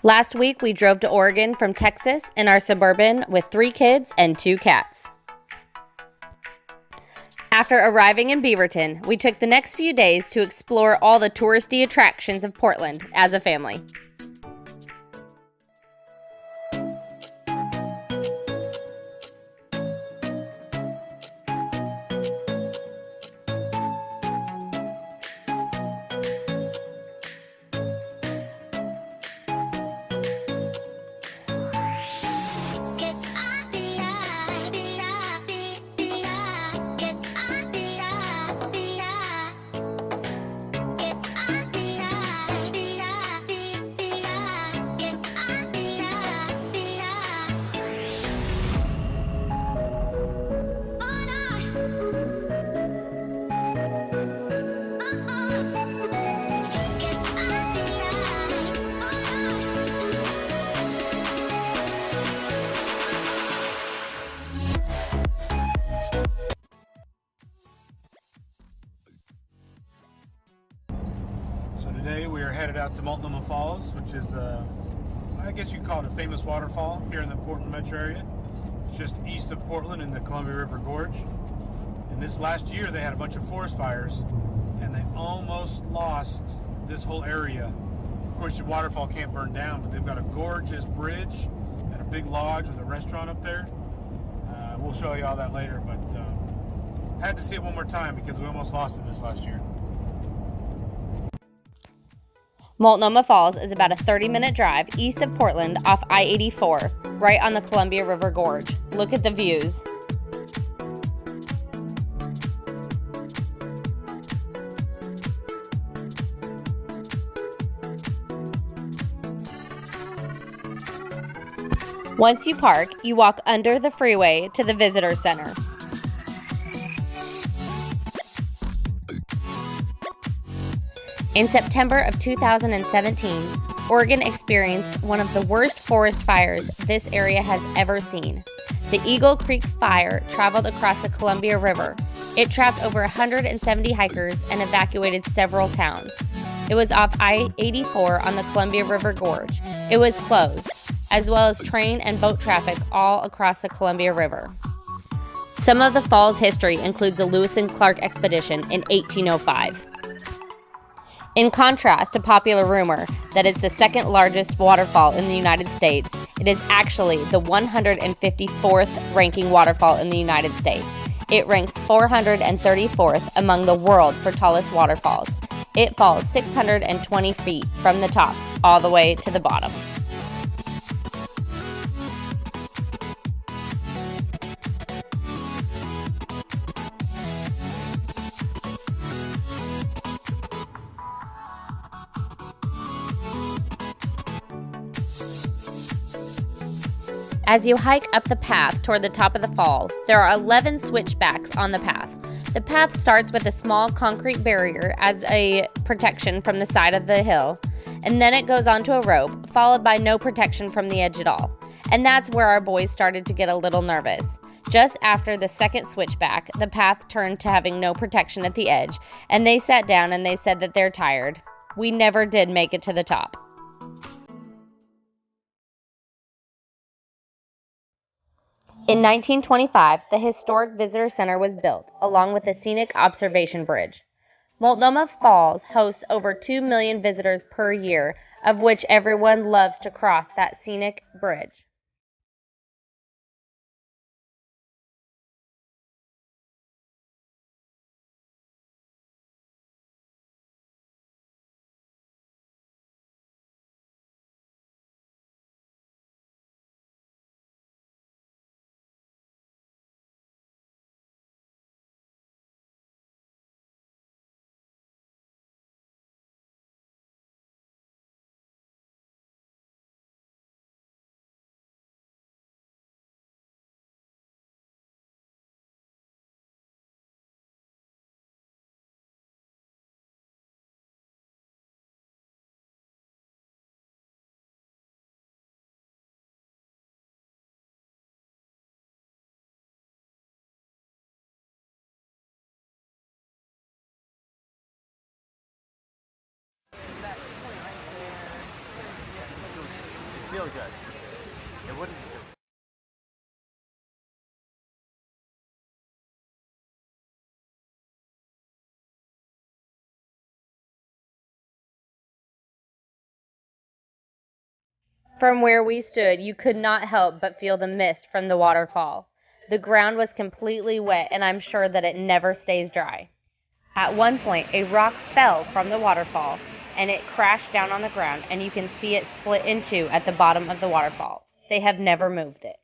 Last week, we drove to Oregon from Texas in our Suburban with 3 kids and 2 cats. After arriving in Beaverton, we took the next few days to explore all the touristy attractions of Portland as a family. So today we are headed out to Multnomah Falls, which is, I guess you could call it a famous waterfall here in the Portland metro area. It's just east of Portland in the Columbia River Gorge. And this last year they had a bunch of forest fires and they almost lost this whole area. Of course, the waterfall can't burn down, but they've got a gorgeous bridge and a big lodge with a restaurant up there. We'll show you all that later, but had to see it one more time because we almost lost it this last year. Multnomah Falls is about a 30-minute drive east of Portland off I-84, right on the Columbia River Gorge. Look at the views. Once you park, you walk under the freeway to the visitor center. In September of 2017, Oregon experienced one of the worst forest fires this area has ever seen. The Eagle Creek Fire traveled across the Columbia River. It trapped over 170 hikers and evacuated several towns. It was off I-84 on the Columbia River Gorge. It was closed, as well as train and boat traffic all across the Columbia River. Some of the fall's history includes the Lewis and Clark expedition in 1805. In contrast to popular rumor that it's the second largest waterfall in the United States, it is actually the 154th ranking waterfall in the United States. It ranks 434th among the world for tallest waterfalls. It falls 620 feet from the top all the way to the bottom. As you hike up the path toward the top of the fall, there are 11 switchbacks on the path. The path starts with a small concrete barrier as a protection from the side of the hill, and then it goes onto a rope, followed by no protection from the edge at all. And that's where our boys started to get a little nervous. Just after the second switchback, the path turned to having no protection at the edge, and they sat down and they said that they're tired. We never did make it to the top. In 1925, the historic visitor center was built, along with a scenic observation bridge. Multnomah Falls hosts over 2 million visitors per year, of which everyone loves to cross that scenic bridge. feel good. It wouldn't. From where we stood, you could not help but feel the mist from the waterfall. The ground was completely wet, and I'm sure that it never stays dry. At one point, a rock fell from the waterfall, and it crashed down on the ground, and you can see it split in two at the bottom of the waterfall. They have never moved it.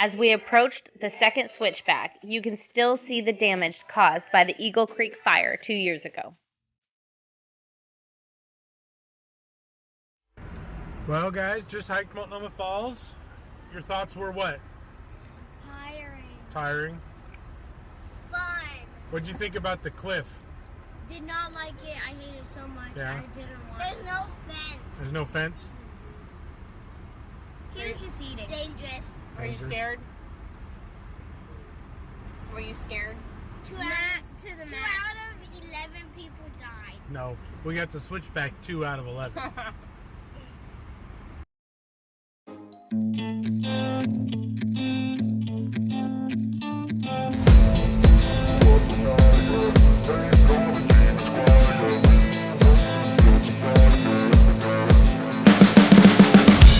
As we approached the second switchback, you can still see the damage caused by the Eagle Creek fire 2 years ago. Well, guys, just hiked Multnomah Falls. Your thoughts were what? Tiring. Fun. What'd you think about the cliff? Did not like it. I hate it so much. Yeah. I didn't want it. There's no fence. There's no fence? Here's just eating. Dangerous. Were you scared? Were you scared? Two out of 11 people died. No. We got the switchback 2 out of 11.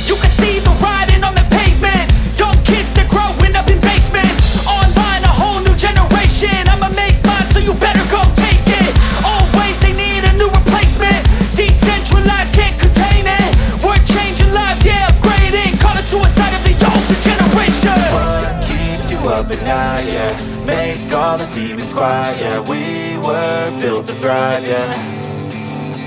You can see the writing on the pavement. Young kids, they're growing up in basements. Online, a whole new generation. I'ma make mine, so you better go take it. Always, they need a new replacement. Decentralized, can't contain it. We're changing lives, yeah, upgrading. Call it suicide of the older generation. What keeps you up at night, yeah? Make all the demons quiet, yeah. We were built to thrive, yeah.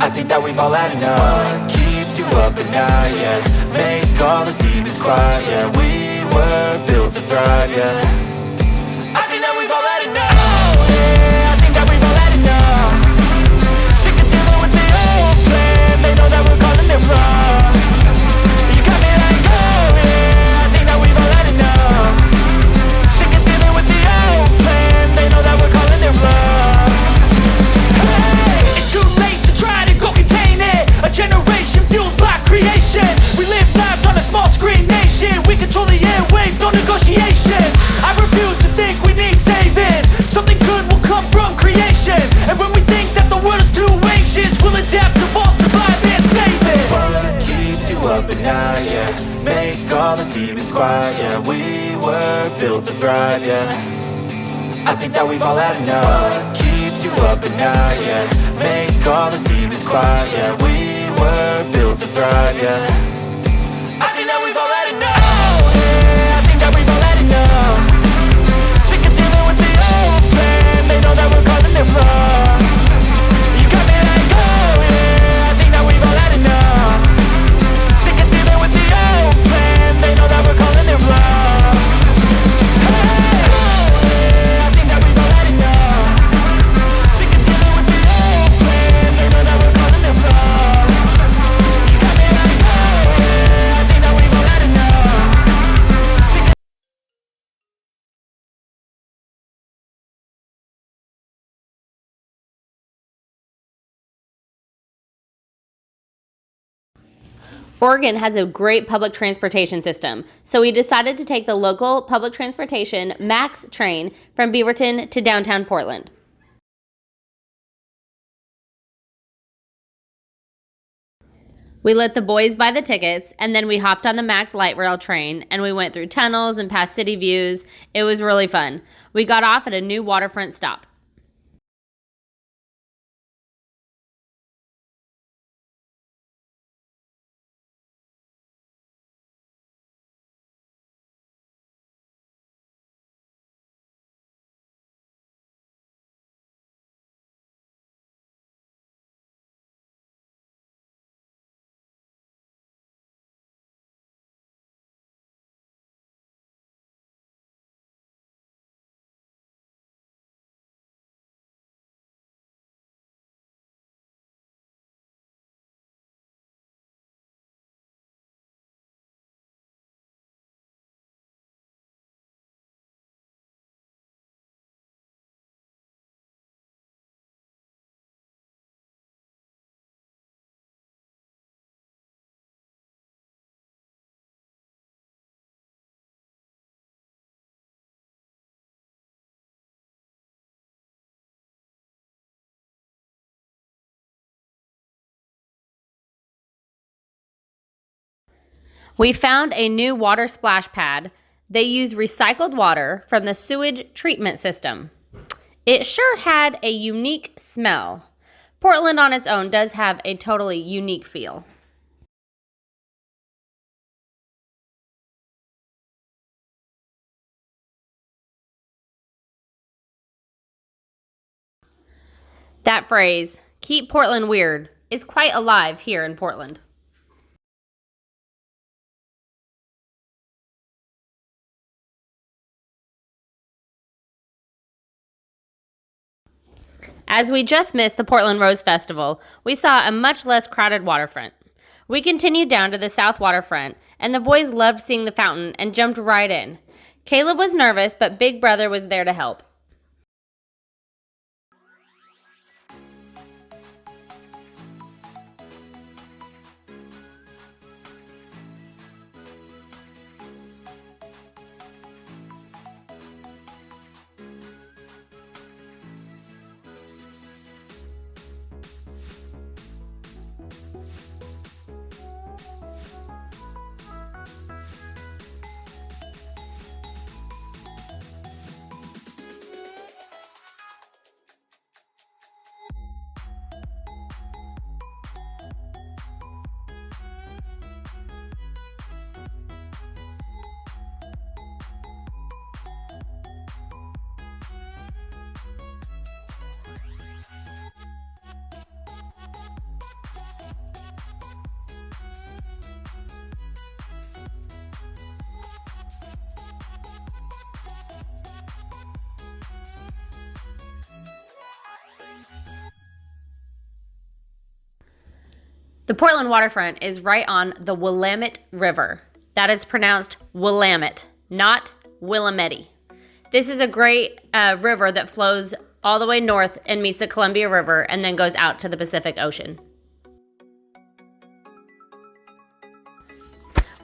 I think that we've all had enough. What keeps you up at night, yeah? Make all the demons quiet, yeah. We were built to thrive, yeah. I think that we've all had enough. Oh, yeah, I think that we've all had enough. Sick of dealing with the old plan. They know that we're calling it wrong. You got me like, oh, yeah, I think that we've all had enough. Sick of dealing with the old plan. They know that we're calling it wrong. Hey, it's too late to try to go contain it. A generation fueled by creation. We live lives on a small screen nation. We control the airwaves, no negotiation. I refuse to think we need saving. Something good will come from creation. And when we think that the world is too anxious, we'll adapt, evolve, survive, and save it. What keeps you up at night, yeah? Make all the demons quiet, yeah. We were built to thrive, yeah. I think that we've all had enough. What keeps you up at night, yeah? Make all the demons quiet, yeah. We were built to thrive, yeah. I think that we've all had enough. Oh, yeah, I think that we've all had enough. Sick of dealing with the old plan. They know that we're calling it wrong. You got me like, oh, yeah, I think that we've all had enough. Sick of dealing with the old plan. They know that we're calling it wrong. Hey, oh, yeah, I think that we've all had enough. Sick of dealing with the old plan. They know that we're calling it wrong. You got me like, oh, yeah, I think that we've all had enough. Sick of Oregon has a great public transportation system, so we decided to take the local public transportation MAX train from Beaverton to downtown Portland. We let the boys buy the tickets, and then we hopped on the MAX light rail train, and we went through tunnels and past city views. It was really fun. We got off at a new waterfront stop. We found a new water splash pad. They use recycled water from the sewage treatment system. It sure had a unique smell. Portland on its own does have a totally unique feel. That phrase, "keep Portland weird," is quite alive here in Portland. As we just missed the Portland Rose Festival, we saw a much less crowded waterfront. We continued down to the south waterfront, and the boys loved seeing the fountain and jumped right in. Caleb was nervous, but Big Brother was there to help. The Portland waterfront is right on the Willamette River. That is pronounced Willamette, not Willamette. This is a great river that flows all the way north and meets the Columbia River and then goes out to the Pacific Ocean.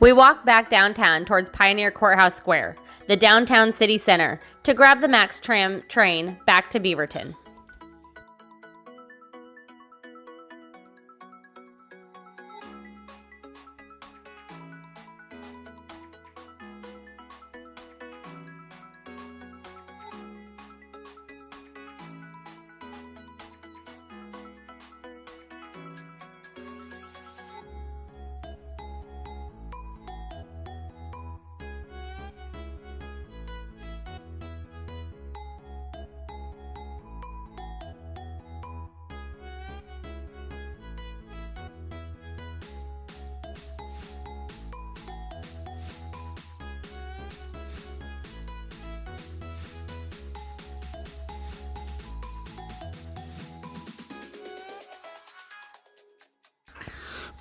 We walked back downtown towards Pioneer Courthouse Square, the downtown city center, to grab the Max Tram train back to Beaverton.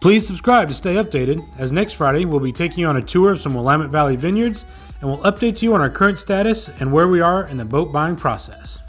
Please subscribe to stay updated, as next Friday we'll be taking you on a tour of some Willamette Valley vineyards, and we'll update you on our current status and where we are in the boat buying process.